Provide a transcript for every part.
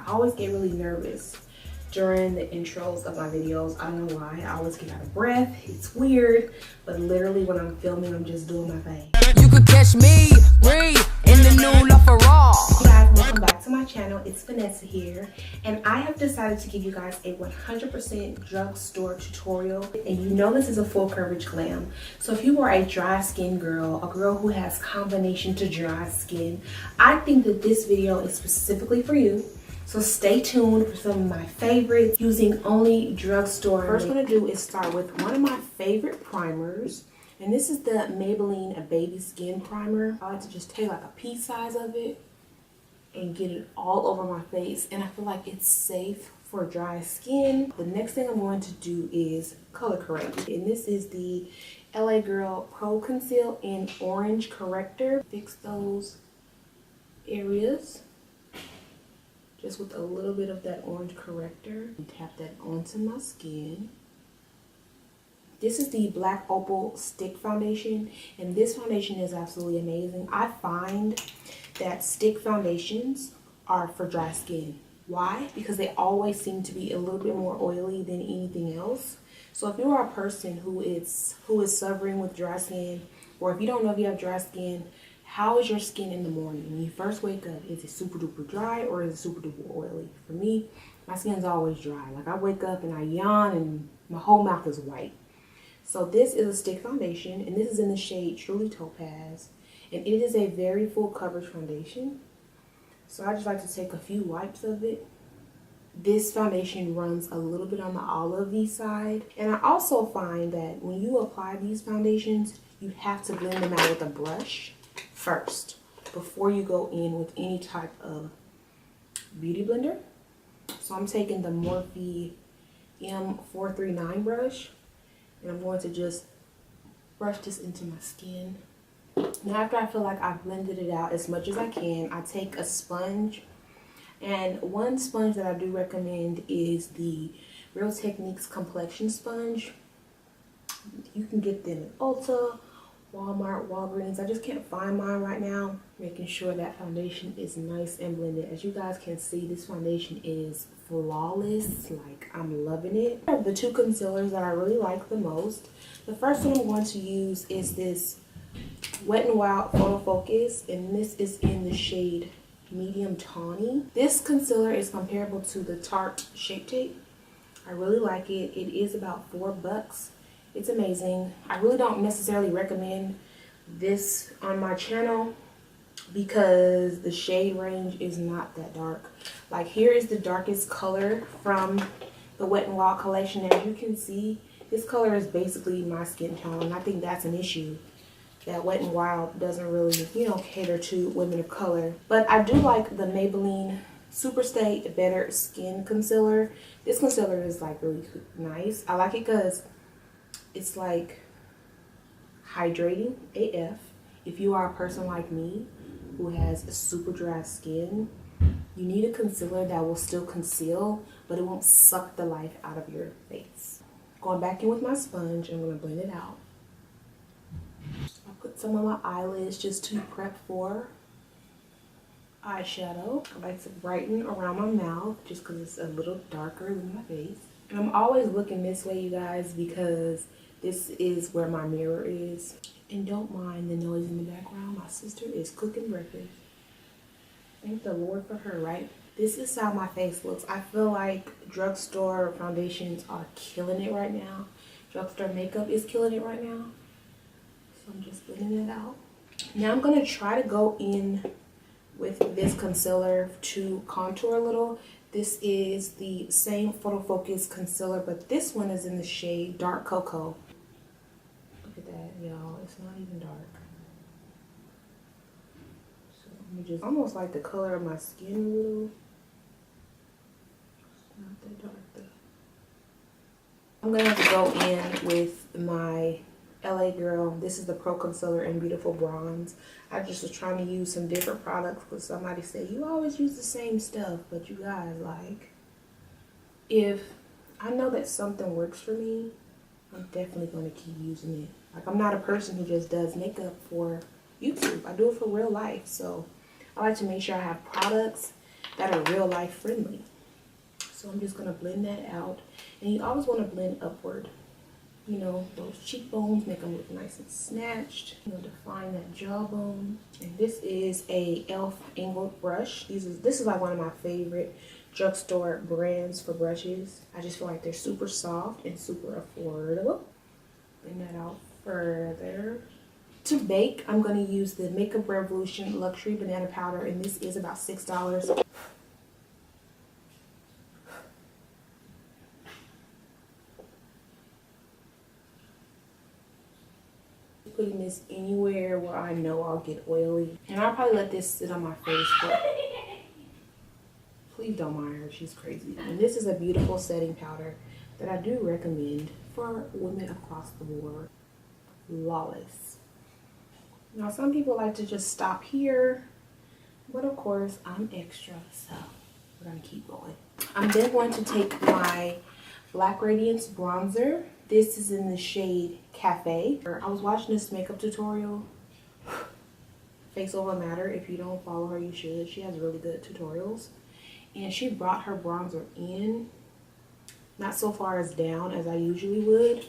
I always get really nervous during the intros of my videos. I don't know why. I always get out of breath. It's weird, but literally when I'm filming, I'm just doing my thing. You could catch me, breathe in the new La Ferrari. Hey guys, welcome back to my channel. It's Vanessa here, and I have decided to give you guys a 100% drugstore tutorial. And you know this is a full coverage glam. So if you are a dry skin girl, a girl who has combination to dry skin, I think that this video is specifically for you. So stay tuned for some of my favorites using only drugstore. First I'm going to do is start with one of my favorite primers. And this is the Maybelline Baby Skin Primer. I like to just take like a pea size of it and get it all over my face. And I feel like it's safe for dry skin. The next thing I'm going to do is color correct. And this is the LA Girl Pro Conceal in Orange Corrector. Fix those areas just with a little bit of that orange corrector. And tap that onto my skin. This is the Black Opal Stick Foundation, and this foundation is absolutely amazing. I find that stick foundations are for dry skin. Why? Because they always seem to be a little bit more oily than anything else. So if you are a person who is suffering with dry skin, or if you don't know if you have dry skin, how is your skin in the morning? When you first wake up, is it super duper dry or is it super duper oily? For me, my skin's always dry. Like I wake up and I yawn and my whole mouth is white. So this is a stick foundation, and this is in the shade Truly Topaz, and it is a very full coverage foundation. So I just like to take a few wipes of it. This foundation runs a little bit on the olive-y side, and I also find that when you apply these foundations, you have to blend them out with a brush first before you go in with any type of beauty blender. So I'm taking the Morphe M439 brush, and I'm going to just brush this into my skin. Now after I feel like I've blended it out as much as I can, I take a sponge. And one sponge that I do recommend is the Real Techniques Complexion Sponge. You can get them at Ulta, Walmart, Walgreens. I just can't find mine right now. Making sure that foundation is nice and blended. As you guys can see, this foundation is flawless. Like, I'm loving it. The two concealers that I really like the most. The first one I'm going to use is this Wet n Wild Photofocus, and this is in the shade Medium Tawny. This concealer is comparable to the Tarte Shape Tape. I really like it. It is about $4. It's amazing. I really don't necessarily recommend this on my channel because the shade range is not that dark. Like, here is the darkest color from the Wet n Wild collection. As you can see, this color is basically my skin tone, and I think that's an issue, that Wet n Wild doesn't really, you know, cater to women of color. But I do like the Maybelline Superstay Better Skin Concealer. This concealer is like really nice. I like it because it's like hydrating AF. If you are a person like me who has a super dry skin, you need a concealer that will still conceal, but it won't suck the life out of your face. Going back in with my sponge, I'm going to blend it out. I'll put some on my eyelids just to prep for eyeshadow. I like to brighten around my mouth just because it's a little darker than my face. And I'm always looking this way, you guys, because this is where my mirror is. And don't mind the noise in the background. My sister is cooking breakfast. Thank the Lord for her, right? This is how my face looks. I feel like drugstore foundations are killing it right now. Drugstore makeup is killing it right now. So I'm just blending it out. Now I'm going to try to go in with this concealer to contour a little. This is the same Photofocus concealer, but this one is in the shade Dark Cocoa. Look at that, y'all. It's not even dark. So let me just almost like the color of my skin a little. It's not that dark though. I'm going to have to go in with my LA Girl. This is the Pro Concealer in Beautiful Bronze. I just was trying to use some different products because somebody said, you always use the same stuff. But you guys, like, if I know that something works for me, I'm definitely going to keep using it. Like, I'm not a person who just does makeup for YouTube. I do it for real life. So I like to make sure I have products that are real life friendly. So I'm just gonna blend that out. And you always want to blend upward. You know, those cheekbones, make them look nice and snatched. You know, define that jawbone. And this is a e.l.f. angled brush. This is like one of my favorite drugstore brands for brushes. I just feel like they're super soft and super affordable. Blend that out further. To bake, I'm going to use the Makeup Revolution Luxury Banana Powder, and this is about $6. Putting this anywhere where I know I'll get oily. And I'll probably let this sit on my face, but please don't mind her, she's crazy. And this is a beautiful setting powder that I do recommend for women across the board. Flawless. Now some people like to just stop here, but of course I'm extra, so we're gonna keep going. I'm then going to take my Black Radiance bronzer. This is in the shade Cafe. I was watching this makeup tutorial. Face Over Matter. If you don't follow her, you should. She has really good tutorials. And she brought her bronzer in, not so far as down as I usually would.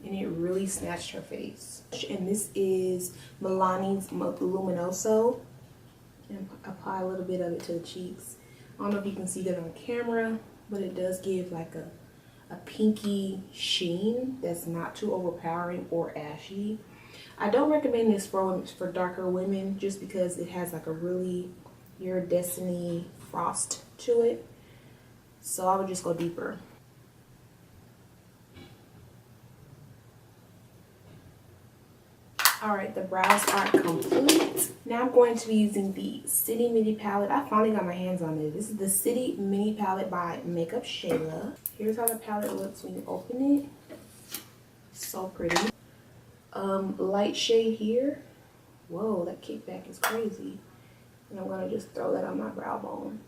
And it really snatched her face. And this is Milani's Luminoso. And apply a little bit of it to the cheeks. I don't know if you can see that on camera, but it does give like a pinky sheen that's not too overpowering or ashy. I don't recommend this for darker women just because it has like a really Your Destiny frost to it. So I would just go deeper. Alright, the brows are complete. Now I'm going to be using the Citi Mini Palette. I finally got my hands on it. This is the Citi Mini Palette by Makeupshayla. Here's how the palette looks when you open it. So pretty. Light shade here. Whoa, that kickback is crazy. And I'm going to just throw that on my brow bone.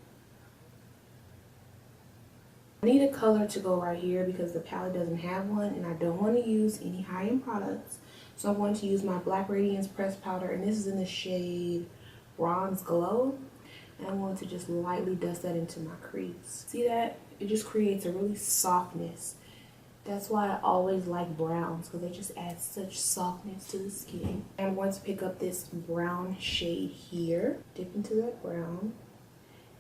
I need a color to go right here because the palette doesn't have one and I don't want to use any high-end products. So I'm going to use my Black Radiance pressed powder, and this is in the shade Bronze Glow. And I'm going to just lightly dust that into my crease. See that? It just creates a really softness. That's why I always like browns, because they just add such softness to the skin. And I'm going to pick up this brown shade here, dip into that brown,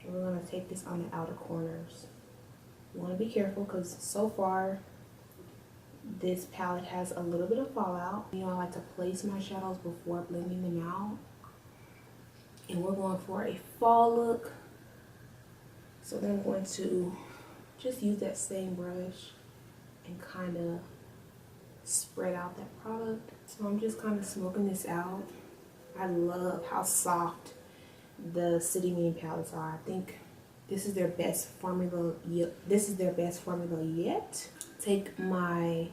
and we're going to take this on the outer corners. You want to be careful because so far this palette has a little bit of fallout. You know, I like to place my shadows before blending them out. And we're going for a fall look. So then I'm going to just use that same brush and kind of spread out that product. So I'm just kind of smoking this out. I love how soft the Citi Mini palettes are. I think this is their best formula. This is their best formula yet. Take my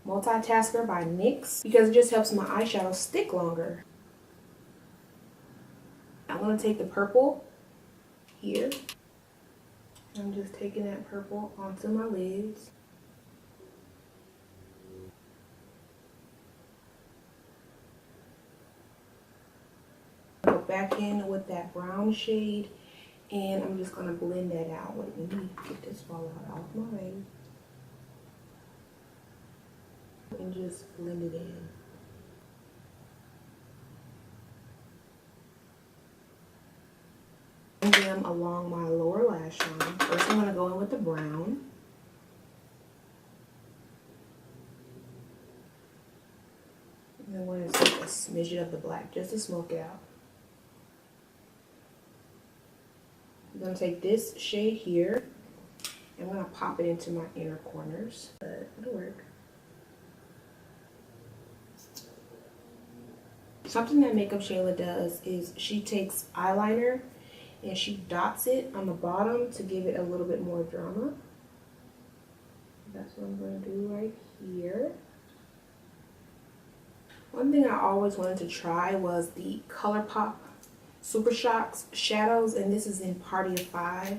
Multiitasker by NYX because it just helps my eyeshadow stick longer. I'm going to take the purple here. I'm just taking that purple onto my lids. Go back in with that brown shade and I'm just going to blend that out. Wait, let me get this fallout off my face. And just blend it in. And them along my lower lash line. First I'm going to go in with the brown. And then I'm going to take a smidget of the black just to smoke it out. I'm going to take this shade here. And I'm going to pop it into my inner corners. But it'll work. Something that Makeupshayla does is she takes eyeliner and she dots it on the bottom to give it a little bit more drama. That's what I'm going to do right here. One thing I always wanted to try was the ColourPop Supershock shadows, and this is in Party of 5.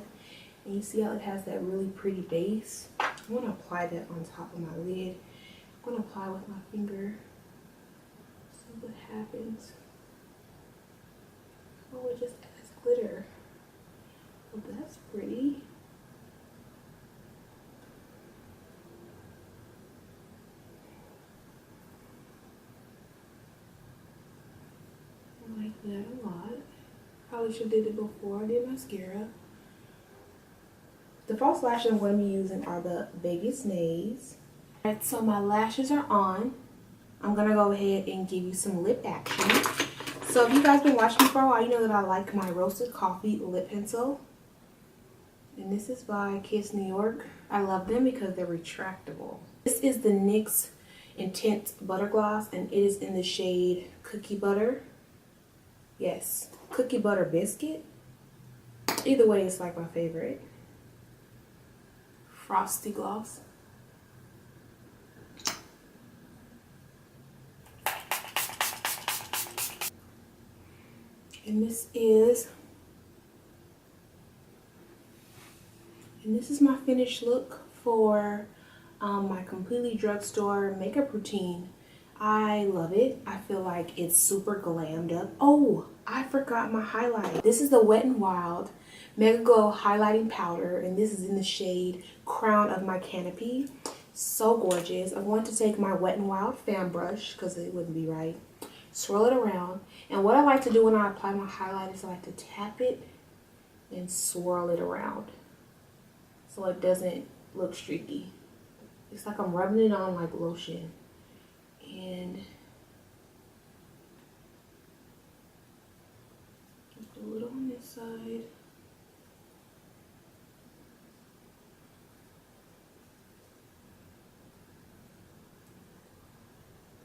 And you see how it has that really pretty base? I'm going to apply that on top of my lid. I'm going to apply with my finger. What happens. Oh, it just adds glitter. Well, that's pretty. I like that a lot. Probably should have did it before I did mascara. The false lashes I'm going to be using are the Vegas Nays. Alright, so my lashes are on. I'm going to go ahead and give you some lip action. So if you guys been watching me for a while, you know that I like my Roasted Coffee lip pencil. And this is by Kiss New York. I love them because they're retractable. This is the NYX Intense Butter Gloss, and it is in the shade CookieButter. Yes, CookieButter Biscuit. Either way, it's like my favorite. Frosty gloss. And this is my finished look for my completely drugstore makeup routine. I love it. I feel like it's super glammed up. Oh, I forgot my highlight. This is the Wet n Wild Mega Glow highlighting powder, and this is in the shade Crown of my Canopy. So gorgeous. I'm going to take my Wet n Wild fan brush because it wouldn't be right. Swirl it around, and what I like to do when I apply my highlight is I like to tap it and swirl it around so it doesn't look streaky. It's like I'm rubbing it on like lotion. And just a little on this side.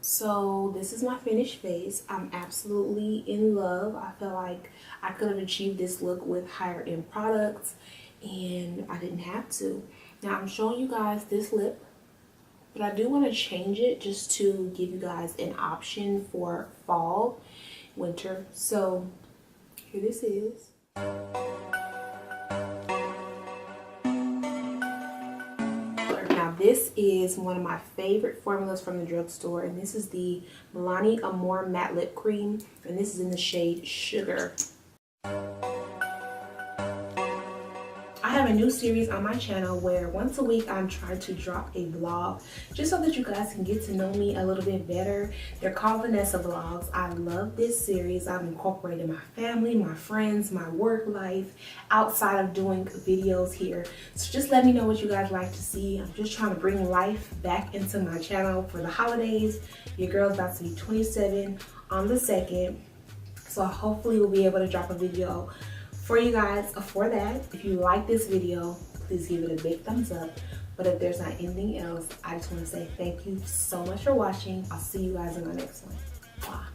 So this is my finished face. I'm absolutely in love. I feel like I could have achieved this look with higher end products, and I didn't have to. Now I'm showing you guys this lip, but I do want to change it just to give you guys an option for fall, winter. So here this is. Now this is one of my favorite formulas from the drugstore, and this is the Milani Amore Matte Lip Cream, and this is in the shade Sugar. I have a new series on my channel where once a week I'm trying to drop a vlog just so that you guys can get to know me a little bit better. They're called Vanessa vlogs. I love this series. I've incorporated my family, my friends, my work life outside of doing videos here. So just let me know what you guys like to see. I'm just trying to bring life back into my channel for the holidays. Your girl's about to be 27 on the 2nd. So hopefully we'll be able to drop a video for you guys for that. If you like this video, please give it a big thumbs up. But if there's not anything else, I just want to say thank you so much for watching. I'll see you guys in my next one. Bye.